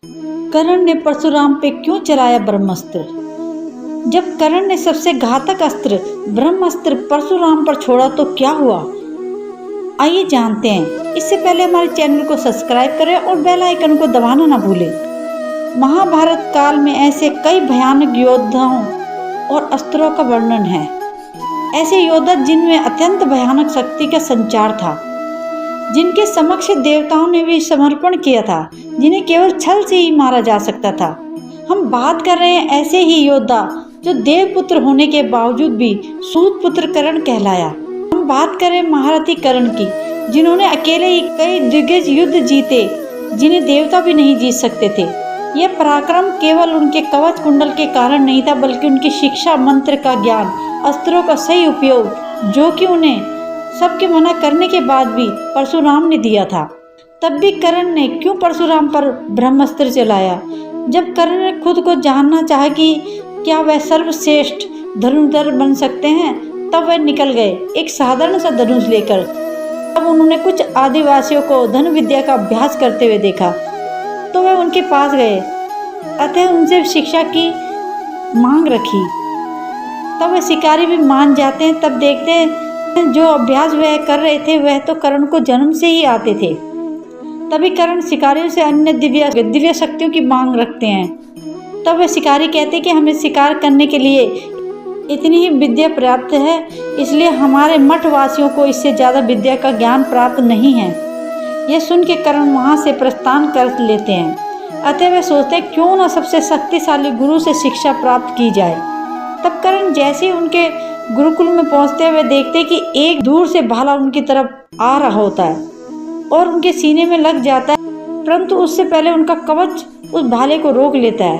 कर्ण ने परशुराम पे क्यों चलाया ब्रह्मास्त्र? जब कर्ण ने सबसे घातक अस्त्र ब्रह्मास्त्र परशुराम पर छोड़ा तो क्या हुआ, आइए जानते हैं। इससे पहले हमारे चैनल को सब्सक्राइब करें और बेल आइकन को दबाना ना भूलें। महाभारत काल में ऐसे कई भयानक योद्धाओं और अस्त्रों का वर्णन है। ऐसे योद्धा जिनमें अत्यंत भयानक शक्ति का संचार था, जिनके समक्ष देवताओं ने भी समर्पण किया था, जिन्हें केवल छल से ही मारा जा सकता था। हम बात कर रहे हैं ऐसे ही योद्धा जो देवपुत्र होने के बावजूद भी सूत पुत्र कर्ण कहलाया। हम बात करें महारथी कर्ण की, जिन्होंने अकेले ही कई दिग्गज युद्ध जीते जिन्हें देवता भी नहीं जीत सकते थे। यह पराक्रम केवल उनके कवच कुंडल के कारण नहीं था, बल्कि उनकी शिक्षा, मंत्र का ज्ञान, अस्त्रों का सही उपयोग, जो कि उन्हें सबके मना करने के बाद भी परशुराम ने दिया था। तब भी कर्ण ने क्यों परशुराम पर ब्रह्मास्त्र चलाया? जब कर्ण ने खुद को जानना चाहा कि क्या वह सर्वश्रेष्ठ धनुर्धर बन सकते हैं, तब वह निकल गए एक साधारण सा धनुष लेकर। तब उन्होंने कुछ आदिवासियों को धनुर्विद्या विद्या का अभ्यास करते हुए देखा, तो वह उनके पास गए, अतः उनसे शिक्षा की मांग रखी। तब वह शिकारी भी मान जाते हैं। तब देखते हैं जो अभ्यास वह कर रहे थे वह तो कर्ण को जन्म से ही आते थे। तभी कर्ण शिकारियों से अन्य दिव्य शक्तियों की मांग रखते हैं। तब वह शिकारी कहते कि हमें शिकार करने के लिए इतनी ही विद्या प्राप्त है, इसलिए हमारे मठ वासियों को इससे ज़्यादा विद्या का ज्ञान प्राप्त नहीं है। यह सुन के कर्ण वहाँ से प्रस्थान कर लेते हैं। अतः वे सोचते हैं क्यों न सबसे शक्तिशाली गुरु से शिक्षा प्राप्त की जाए। तब कर्ण जैसे ही उनके गुरुकुल में पहुंचते हुए देखते कि एक दूर से भाला उनकी तरफ आ रहा होता है और उनके सीने में लग जाता है, परंतु उससे पहले उनका कवच उस भाले को रोक लेता है।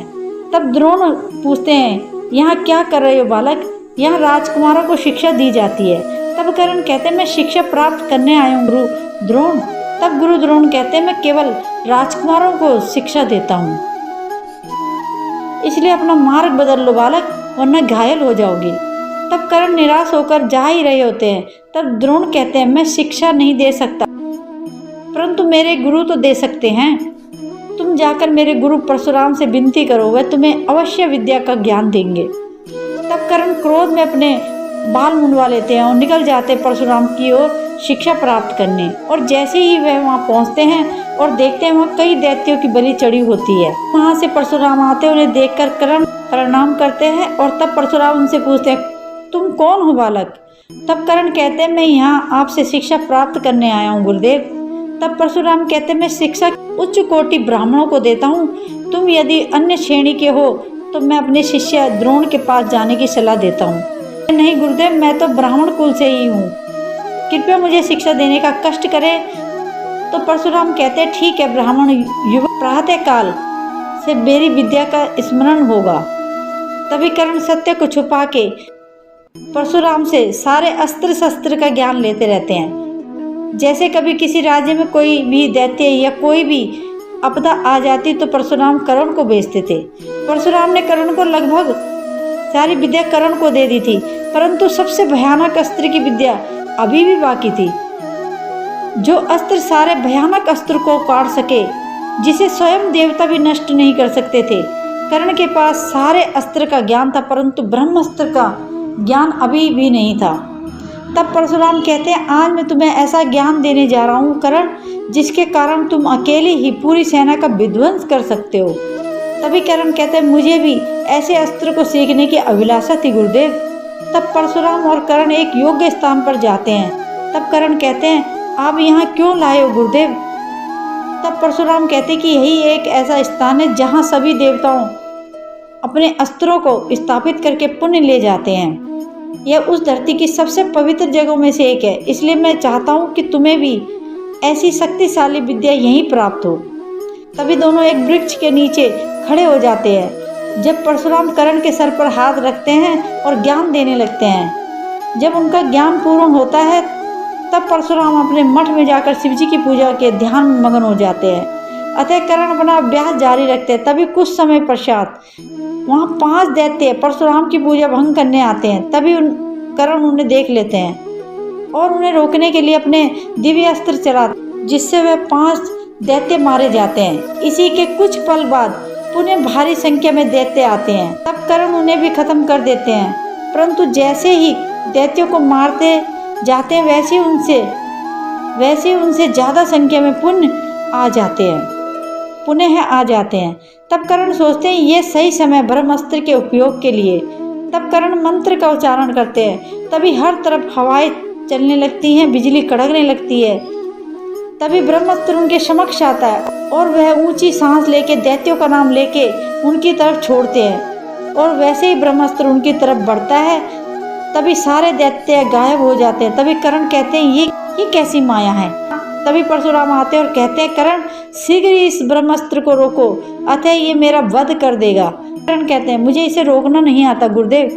तब द्रोण पूछते हैं, यहाँ क्या कर रहे हो बालक? यहाँ राजकुमारों को शिक्षा दी जाती है। तब कर्ण कहते हैं, मैं शिक्षा प्राप्त करने आया हूँ गुरु द्रोण। तब गुरु द्रोण कहते हैं, मैं केवल राजकुमारों को शिक्षा देता हूँ, इसलिए अपना मार्ग बदल लो बालक, वरना घायल हो जाओगे। तब कर्ण निराश होकर जा ही रहे होते हैं। तब द्रोण कहते हैं, मैं शिक्षा नहीं दे सकता, परंतु मेरे गुरु तो दे सकते हैं। तुम जाकर मेरे गुरु परशुराम से विनती करो, वह तुम्हें अवश्य विद्या का ज्ञान देंगे। तब कर्ण क्रोध में अपने बाल मुंडवा लेते हैं और निकल जाते हैं परशुराम की ओर शिक्षा प्राप्त करने। और जैसे ही वह वहाँ पहुँचते हैं और देखते हैं वहाँ कई दैत्यों की बलि चढ़ी होती है। वहाँ से परशुराम आते हैं, उन्हें देखकर कर्ण प्रणाम करते हैं और तब परशुराम उनसे पूछते हैं, तुम कौन हो बालक? तब कर्ण कहते हैं, मैं यहाँ आपसे शिक्षा प्राप्त करने आया हूँ गुरुदेव। तब परशुराम कहते हैं, मैं शिक्षा उच्च कोटि ब्राह्मणों को देता हूँ, तुम यदि अन्य श्रेणी के हो तो मैं अपने शिष्य द्रोण के पास जाने की सलाह देता हूँ। नहीं गुरुदेव, मैं तो ब्राह्मण कुल से ही हूँ, कृपया मुझे शिक्षा देने का कष्ट करें। तो परशुराम कहते हैं, ठीक है ब्राह्मण युवक, प्रातः काल से मेरी विद्या का स्मरण होगा। तभी कर्ण सत्य को छुपा के परशुराम से सारे अस्त्र शस्त्र का ज्ञान लेते रहते हैं। जैसे कभी किसी राज्य में कोई भी दैत्य या कोई भी आपदा आ जाती तो परशुराम कर्ण को भेजते थे। परशुराम ने कर्ण को लगभग सारी विद्या कर्ण को दे दी थी, परंतु सबसे भयानक अस्त्र की विद्या अभी भी बाकी थी। जो अस्त्र सारे भयानक अस्त्र को काट सके, जिसे स्वयं देवता भी नष्ट नहीं कर सकते थे। कर्ण के पास सारे अस्त्र का ज्ञान था, परंतु ब्रह्मास्त्र का ज्ञान अभी भी नहीं था। तब परशुराम कहते हैं, आज मैं तुम्हें ऐसा ज्ञान देने जा रहा हूँ कर्ण, जिसके कारण तुम अकेले ही पूरी सेना का विध्वंस कर सकते हो। तभी कर्ण कहते हैं, मुझे भी ऐसे अस्त्र को सीखने की अभिलाषा थी गुरुदेव। तब परशुराम और कर्ण एक योग्य स्थान पर जाते हैं। तब कर्ण कहते हैं, आप यहाँ क्यों लाए हो गुरुदेव? तब परशुराम कहते हैं कि यही एक ऐसा स्थान है जहाँ सभी देवताओं अपने अस्त्रों को स्थापित करके पुण्य ले जाते हैं। यह उस धरती की सबसे पवित्र जगहों में से एक है, इसलिए मैं चाहता हूँ कि तुम्हें भी ऐसी शक्तिशाली विद्या यहीं प्राप्त हो। तभी दोनों एक वृक्ष के नीचे खड़े हो जाते हैं। जब परशुराम कर्ण के सर पर हाथ रखते हैं और ज्ञान देने लगते हैं, जब उनका ज्ञान पूर्ण होता है तब परशुराम अपने मठ में जाकर शिवजी की पूजा के ध्यान में मगन हो जाते हैं। अतः कर्ण अपना अभ्यास जारी रखते हैं। तभी कुछ समय पश्चात वहाँ 5 दैत्य परशुराम की पूजा भंग करने आते हैं। तभी कर्ण उन्हें देख लेते हैं और उन्हें रोकने के लिए अपने दिव्य अस्त्र चलाते, जिससे वह 5 दैत्य मारे जाते हैं। इसी के कुछ पल बाद पुनः भारी संख्या में दैत्य आते हैं। तब कर्ण उन्हें भी खत्म कर देते हैं, परंतु जैसे ही दैत्यों को मारते जाते हैं वैसे उनसे ज़्यादा संख्या में पुनः आ जाते हैं। तब कर्ण सोचते हैं ये सही समय ब्रह्मास्त्र के उपयोग के लिए। तब कर्ण मंत्र का उच्चारण करते हैं। तभी हर तरफ हवाएं चलने लगती हैं, बिजली कड़कने लगती है। तभी ब्रह्मास्त्र उनके समक्ष आता है और वह ऊंची सांस लेके दैत्यों का नाम लेके उनकी तरफ छोड़ते हैं और वैसे ही ब्रह्मास्त्र उनकी तरफ बढ़ता है। तभी सारे दैत्य गायब हो जाते हैं। तभी कर्ण कहते हैं ये कैसी माया है। तभी परशुराम आते हैं और कहते हैं कर्ण शीघ्र ही इस ब्रह्मास्त्र को रोको, अतः ये मेरा वध कर देगा। कर्ण कहते हैं मुझे इसे रोकना नहीं आता गुरुदेव।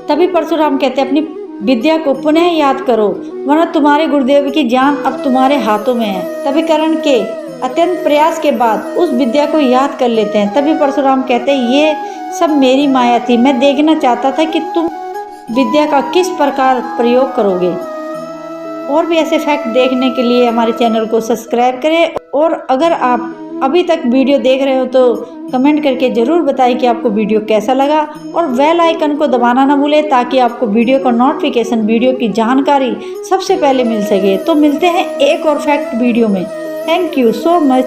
तभी परशुराम कहते हैं अपनी विद्या को पुनः याद करो, वरना तुम्हारे गुरुदेव की जान अब तुम्हारे हाथों में है। तभी कर्ण के अत्यंत प्रयास के बाद उस विद्या को याद कर लेते हैं। तभी परशुराम कहते हैं ये सब मेरी माया थी, मैं देखना चाहता था कि तुम विद्या का किस प्रकार प्रयोग करोगे। और भी ऐसे फैक्ट देखने के लिए हमारे चैनल को सब्सक्राइब करें। और अगर आप अभी तक वीडियो देख रहे हो तो कमेंट करके ज़रूर बताएं कि आपको वीडियो कैसा लगा और बेल आइकन को दबाना ना भूलें ताकि आपको वीडियो का नोटिफिकेशन, वीडियो की जानकारी सबसे पहले मिल सके। तो मिलते हैं एक और फैक्ट वीडियो में। Thank you so much.